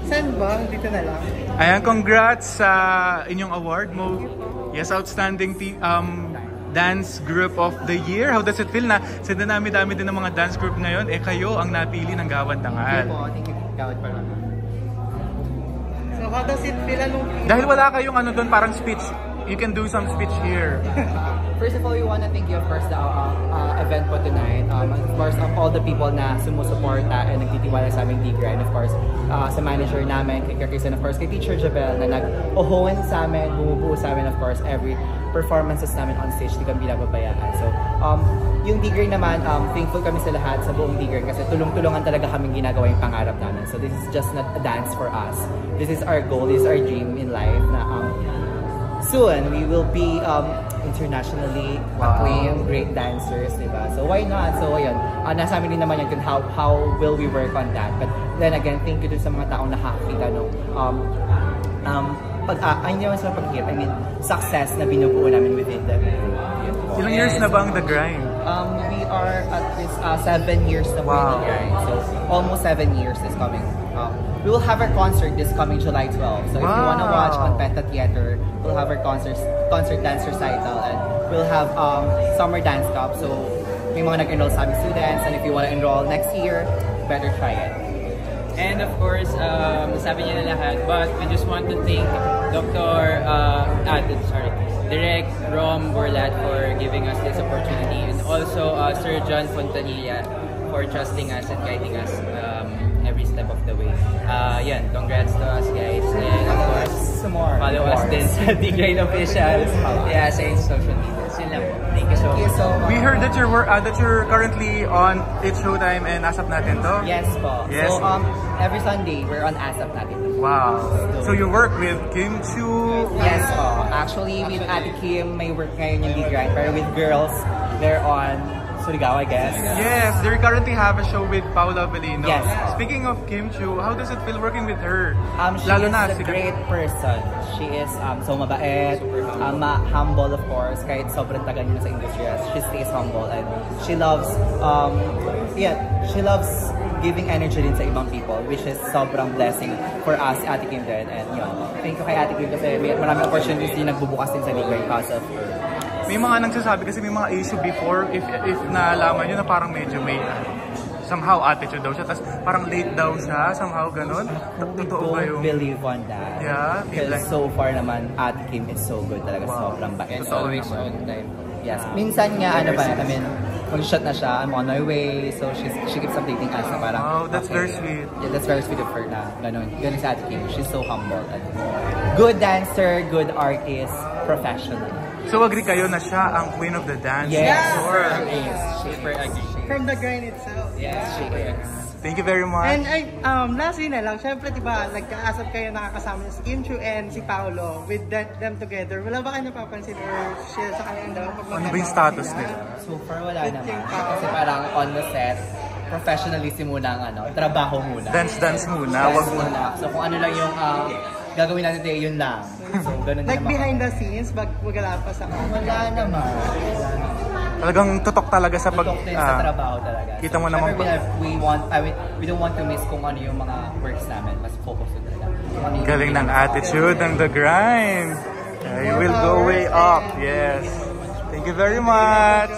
Saan ba? Dito na lang. Ayan, congrats sa inyong award mo. Yes, outstanding dance group of the year. How does it feel na sa dami-dami din ng mga dance group ngayon, kayo ang napili ng Gawad Dangal? Thank you, Gawad Dangal. So how does it feel? Dahil wala kayong doon parang speech, you can do some speech here. First of all, we want to thank you, of course, the event po tonight. Of course, all the people na sumusuporta and nagtitiwala sa aming D-Grind. Of course, sa manager namin, kay Chris, and of course, kay Teacher Jabel na nag-ohoan sa amin, bumubuo sa amin, of course, every performances namin on stage, di kami binababayaan. So, yung D-Grind naman, thankful kami sa lahat, sa buong D-Grind kasi tulong-tulungan talaga kaming ginagawa yung pangarap namin. So, this is just not a dance for us. This is our goal, this is our dream in life na soon, we will be internationally acclaimed great dancers, diba? So why not? So ayun, nasa amin din naman yun kung how will we work on that. But then again, thank you dun sa mga taong nakakita no, ay naman sa pag-hit, I mean, success na binubuo namin within the group. Ilang years na ba ang The Grind? We are at this 7 years na po in The Grind. So almost 7 years is coming. We will have our concert this coming July 12. So if you want to watch on Penta Theater, we'll have our concert dance recital, and we'll have summer dance cup. So may mga nag-enroll sa aming students, and if you want to enroll next year, better try it. And of course, sabi niya na lahat, but we just want to thank Direk Rom Borlat for giving us this opportunity, and also Sir John Fontanilla for trusting us and guiding us every step of the way. Yan, congrats to us guys, and of course, follow us din sa D-Grind Officials, sa social media. Yun lang po. Thank you so much. We heard that you're currently on It's Showtime and ASAP Natin to? Yes po. Yes. So every Sunday, we're on ASAP Natin. Wow. So you work with Kim Chu? Yes po. Actually, with Ate Kim, may work ngayon yung D-Grind, pero with girls, they're on Surigao, I guess. Yes, they currently have a show with Paula Avellino. Yes. Speaking of Kim Chu, how does it feel working with her? She is a great person. She is so mabait, humble of course, kahit sobrang tagal niya sa industry. She stays humble and she loves, she loves giving energy din sa ibang people, which is sobrang blessing for us, Ate Kim din. And yun, thank you kay Ate Kim kasi maraming opportunities din nagbubukas din sa D-Grind because of her. May mga nagsasabi kasi may mga issue before if naalaman nyo na parang medyo may somehow attitude daw siya, tapos parang late daw siya, somehow ganun. Totoo ba yung... Don't believe on that. Yeah? Because so far naman, Ate Kim is so good talaga, sobrang bait. And always on time. Yes. Minsan nga, I mean, mag-shot na siya, I'm on my way, so she keeps updating us na parang... Wow, that's very sweet. Yeah, that's very sweet of her na ganun si Ate Kim. She's so humble. And good dancer, good artist, professional. So agree kayo na siya ang queen of the dance? Yes! Super agree. From The Grind itself. Yes, she is. Thank you very much. And lastly na lang, syempre diba, nagkaasap kayo nakakasama si Kim Chu and si Paolo with them together. Wala ba kayo napapansin or share sa kanilang dalawa? Ano ba yung status nila? So far wala naman. Kasi parang on the set, professionalism muna ang trabaho muna. Dance muna, wag muna. So kung ano lang yung gagawin natin today, yun lang. So ganun like naman. behind the scenes, wala pa sa Wala naman. Talagang tutok talaga sa pag... Tutok din sa trabaho talaga. Kita mo naman pa. We don't want to miss kung ano yung mga works namin. Mas focus din talaga. Galing ng attitude ng The Grind. You will go way up. Yes. Thank you very much.